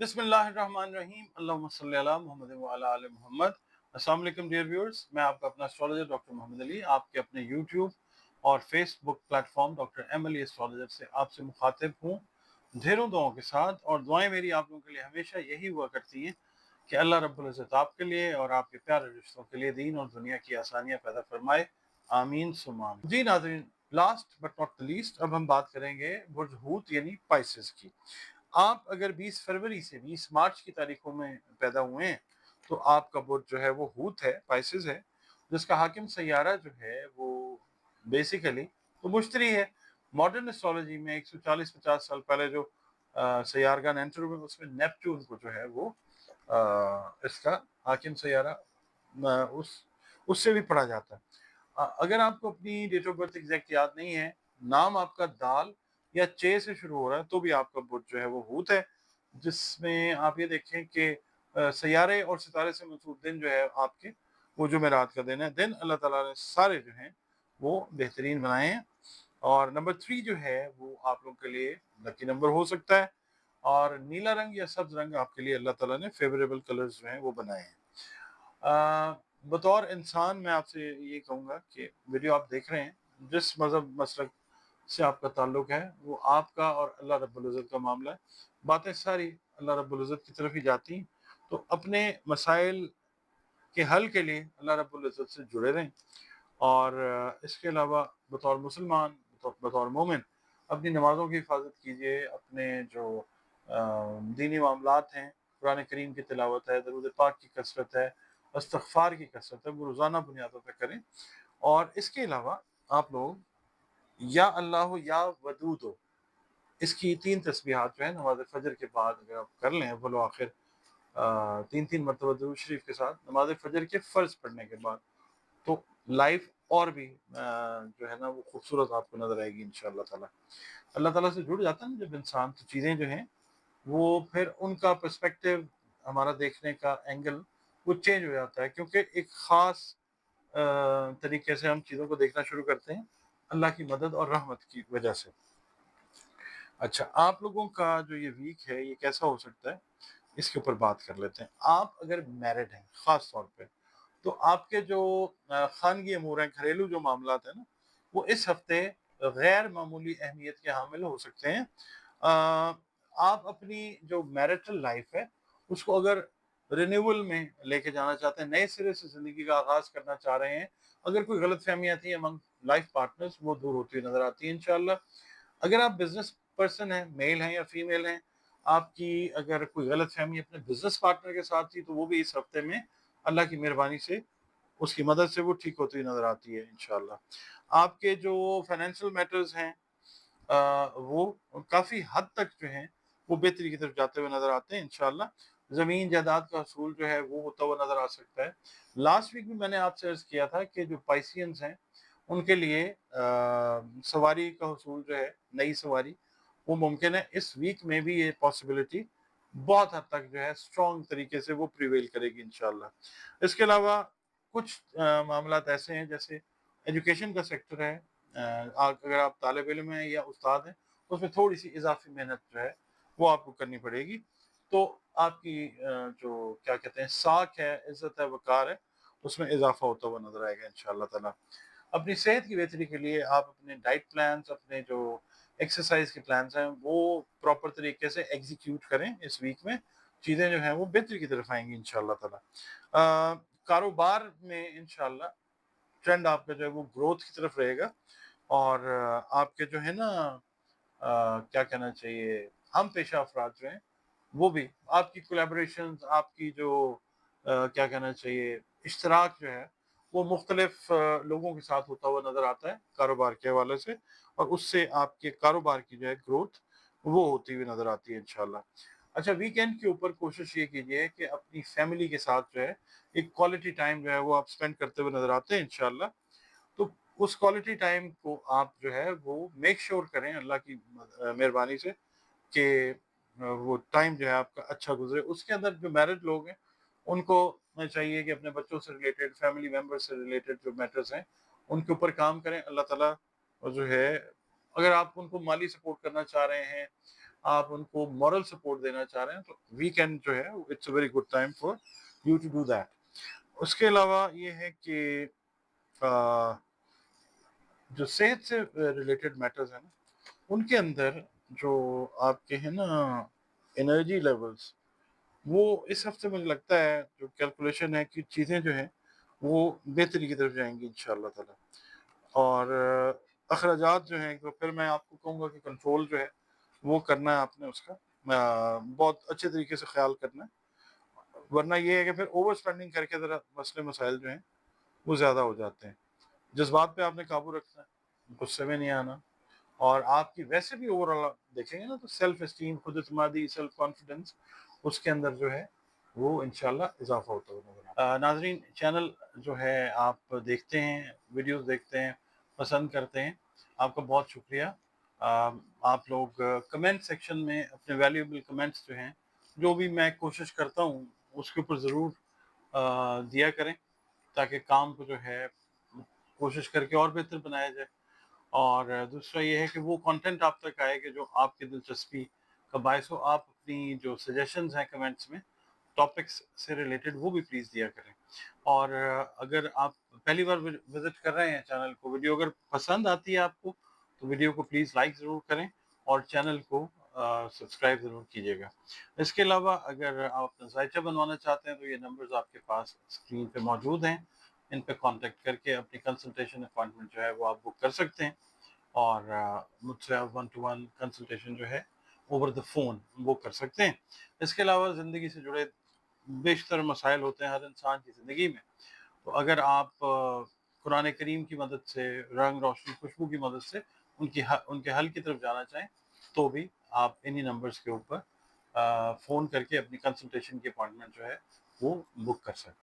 बिस्मिल्लाहिर्रहमानिर्रहीम अल्लाहुम्मा सल्ली अला मोहम्मद व अला आले मोहम्मद। अस्सलाम वालेकुम डियर व्यूअर्स, मैं आपका अपना एस्ट्रोलॉजर डॉक्टर मोहम्मद अली आपके अपने यूट्यूब और Facebook platform doctor M Ali astrologer से आपसे मुखातिब हूँ ढेरों दुआओं के साथ। और दुआएं मेरी आप लोगों के लिए हमेशा यही हुआ करती हैं कि अल्लाह रब्बुल इज़्ज़त आपके लिए और आपके प्यारे रिश्तों के लिए दीन और दुनिया की आसानियाँ पैदा फरमाए, आमीन सुम्मा आमीन। जी नाज़रीन, last but not the least अब हम बात करेंगे बुर्ज हूत यानी पाइसेस की। आप अगर 20 फरवरी से 20 मार्च की तारीखों में पैदा हुए हैं तो आपका बुर्ज जो है वो हूत है, पाइसेस है, जिसका हाकिम सैयारा जो है वो बेसिकली तो मुश्तरी है। मॉडर्न एस्ट्रोलॉजी में 140-50 साल पहले जो सैयारगान एंटर हुए उसमें नेपच्यून को जो है वो इसका हाकिम सैयारा उससे भी पढ़ा जाता है। अगर आपको अपनी डेट ऑफ बर्थ एग्जैक्ट याद नहीं है, नाम आपका दाल या चे से शुरू हो रहा है, तो भी आपका बुर्ज जो है वो हूत है, जिसमें आप ये देखें कि सैयारे और सितारे से मंसूब दिन जो है आपके वो जुमेरात का दिन है। दिन अल्लाह ताला ने सारे जो हैं वो बेहतरीन बनाए हैं। और नंबर 3 जो है वो आप लोगों के लिए लकी नंबर हो सकता है, और नीला रंग या सब्ज रंग आपके लिए अल्लाह ताला ने फेवरेबल कलर्स जो हैं वो बनाए हैं। बतौर इंसान मैं आपसे ये कहूँगा कि वीडियो आप देख रहे हैं, जिस मज़हब मसलक से आपका ताल्लुक है वो आपका और अल्लाह रब्बुल इज़्ज़त का मामला है। बातें सारी अल्लाह रब्बुल इज़्ज़त की तरफ ही जाती हैं, तो अपने मसाइल के हल के लिए अल्लाह रब्बुल इज़्ज़त से जुड़े रहें। और इसके अलावा बतौर मुसलमान, बतौर मोमिन अपनी नमाज़ों की हिफाजत कीजिए, अपने जो दीनी मामलात हैं, कुरान करीम की तिलावत है, दरूद पाक की कसरत है, इस्तिग़फ़ार की कसरत है, वो रोज़ाना बुनियादों पे करें। और इसके अलावा आप लोग या अल्लाह या वदूद, इसकी 3 तस्बीहात जो है नमाज़ फ़जर के बाद अगर आप कर लें अव्वल व आखिर 3-3 मरतबा दुरूद शरीफ के साथ नमाज़ फ़जर के फ़र्ज़ पढ़ने के बाद, तो लाइफ और भी जो है ना वो खूबसूरत आपको नज़र आएगी इंशाअल्लाह ताला। अल्लाह ताला से जुड़ जाता है ना जब इंसान, तो चीज़ें जो हैं वो फिर उनका पर्सपेक्टिव, हमारा देखने का एंगल वो चेंज हो जाता है, क्योंकि एक ख़ास तरीके से हम चीज़ों को देखना शुरू करते हैं अल्लाह की मदद और रहमत की वजह से। अच्छा, आप लोगों का जो ये वीक है ये कैसा हो सकता है, इसके ऊपर बात कर लेते हैं। आप अगर मैरिड हैं ख़ास तौर पे, तो आपके जो ख़ानगी अमूर हैं, घरेलू जो मामलात हैं ना, वो इस हफ़्ते गैर मामूली अहमियत के हामिल हो सकते हैं। आप अपनी जो मैरिटल लाइफ़ है, उसको अगर रिन्यूअल में लेके जाना चाहते हैं, नए सिरे से ज़िंदगी का आगाज़ करना चाह रहे हैं, अगर कोई गलतफ़हमियाँ थी अमंग लाइफ़ पार्टनर्स, वो दूर होती हुई नज़र आती है इंशाअल्लाह। अगर आप बिज़नेस पर्सन हैं, मेल हैं या फीमेल हैं, आपकी अगर कोई गलतफ़हमी अपने बिज़नेस पार्टनर के साथ थी, तो वो भी इस हफ़्ते में अल्लाह की मेहरबानी से, उसकी मदद से वो ठीक होती हुई नज़र आती है इंशाअल्लाह। आपके जो फाइनेंशियल मैटर्स हैं वो काफ़ी हद तक जो हैं वो बेहतरी की तरफ जाते हुए नज़र आते हैं इंशाअल्लाह। ज़मीन जायदाद का असूल जो है वो होता हुआ नज़र आ सकता है। लास्ट वीक भी मैंने आपसे अर्ज़ किया था कि जो पाइसियंस हैं उनके लिए सवारी का असूल जो है, नई सवारी, वो मुमकिन है। इस वीक में भी ये पॉसिबिलिटी बहुत हद तक जो है स्ट्रॉन्ग तरीके से वो प्रिवेल करेगी इंशाअल्लाह। इसके अलावा कुछ मामलात ऐसे हैं जैसे एजुकेशन का सेक्टर है, अगर आप तालिब इल्म हैं या उस्ताद हैं, तो उसमें थोड़ी-सी इज़ाफ़ी मेहनत जो है वो आपको करनी पड़ेगी। तो आपकी जो क्या कहते हैं साख है, इज़्ज़त है, वक़ार है, उसमें इज़ाफ़ा होता हुआ नज़र आएगा इंशाअल्लाह ताला। अपनी सेहत की बेहतरी के लिए आप अपने डाइट प्लान्स, अपने जो एक्सरसाइज के प्लान्स हैं वो प्रॉपर तरीके से एग्जीक्यूट करें। इस वीक में चीज़ें जो हैं वो बेहतरी की तरफ आएंगी इंशाअल्लाह ताला। कारोबार में इंशाअल्लाह ट्रेंड आपका जो है वो ग्रोथ की तरफ रहेगा। और आपके जो है ना क्या कहना चाहिए, हम पेशा अफराद जो हैं वो भी आपकी कोलैबोरेशंस, आपकी जो क्या कहना चाहिए इश्तराक जो है वो मुख्तलिफ लोगों के साथ होता हुआ नज़र आता है कारोबार के हवाले से, और उससे आपके कारोबार की जो है ग्रोथ वो होती हुई नज़र आती है इंशाल्लाह। अच्छा, वीकेंड के ऊपर कोशिश ये कीजिए कि अपनी फैमिली के साथ जो है एक क्वालिटी टाइम जो है वो आप स्पेंड करते हुए नज़र आते हैं इंशाल्लाह। तो उस क्वालिटी टाइम को आप जो है वो मेक श्योर करें अल्लाह की मेहरबानी से कि वो टाइम जो है आपका अच्छा गुजरे। उसके अंदर जो मैरिड लोग हैं उनको चाहिए कि अपने बच्चों से रिलेटेड, फैमिली मेंबर से रिलेटेड जो मैटर्स हैं उनके ऊपर काम करें। अल्लाह ताला जो है, अगर आप उनको माली सपोर्ट करना चाह रहे हैं آپ ان کو مورل سپورٹ دینا چاہ رہے ہیں تو ویکینڈ جو ہے it's a very good time for you to do that. اس کے علاوہ یہ ہے کہ جو صحت سے ریلیٹڈ میٹرز ہیں نا ان کے اندر جو آپ کے ہیں نا انرجی لیولز، وہ اس ہفتے مجھے لگتا ہے جو کیلکولیشن ہے کہ چیزیں جو ہیں وہ بہتری کی طرف جائیں گی انشاءاللہ تعالی. اور اخراجات جو ہیں تو پھر میں آپ کو کہوں گا کہ کنٹرول جو ہے وہ کرنا ہے آپ نے اس کا بہت اچھے طریقے سے خیال کرنا ہے، ورنہ یہ ہے کہ پھر اوور اسپینڈنگ کر کے ذرا مسئلے مسائل جو ہیں وہ زیادہ ہو جاتے ہیں. جذبات پہ آپ نے قابو رکھنا ہے، غصے میں نہیں آنا، اور آپ کی ویسے بھی اوور آل دیکھیں گے نا تو سیلف اسٹیم، خود اعتمادی، سیلف کانفیڈنس اس کے اندر جو ہے وہ انشاءاللہ اضافہ ہوتا ہوگا. ناظرین، چینل جو ہے آپ دیکھتے ہیں، ویڈیوز دیکھتے ہیں، پسند کرتے ہیں، آپ کا بہت شکریہ. آپ لوگ کمنٹ سیکشن میں اپنے ویلیوبل کمنٹس جو ہیں جو بھی میں کوشش کرتا ہوں اس کے اوپر ضرور دیا کریں تاکہ کام کو جو ہے کوشش کر کے اور بہتر بنایا جائے. اور دوسرا یہ ہے کہ وہ کنٹینٹ آپ تک آئے کہ جو آپ کی دلچسپی کا باعث ہو. آپ اپنی جو سجیشنز ہیں کمنٹس میں ٹاپکس سے ریلیٹڈ وہ بھی پلیز دیا کریں. اور اگر آپ پہلی بار وزٹ کر رہے ہیں چینل کو، ویڈیو اگر پسند آتی ہے آپ کو تو ویڈیو کو پلیز لائک ضرور کریں اور چینل کو سبسکرائب ضرور کیجیے گا. اس کے علاوہ اگر آپ اپنا ذائچہ بنوانا چاہتے ہیں تو یہ نمبرز آپ کے پاس اسکرین پہ موجود ہیں، ان پہ کانٹیکٹ کر کے اپنی کنسلٹیشن اپوائنٹمنٹ جو ہے وہ آپ بک کر سکتے ہیں اور مجھ سے آپ 1-to-1 کنسلٹیشن جو ہے اوور دا فون وہ کر سکتے ہیں. اس کے علاوہ زندگی سے جڑے بیشتر مسائل ہوتے ہیں ہر انسان کی زندگی میں، تو اگر آپ قرآن کریم کی مدد سے، رنگ روشنی خوشبو کی مدد سے ان کے حل کی طرف جانا چاہیں تو بھی آپ انہی نمبرز کے اوپر فون کر کے اپنی کنسلٹیشن کی اپوائنٹمنٹ جو ہے وہ بک کر سکتے ہیں.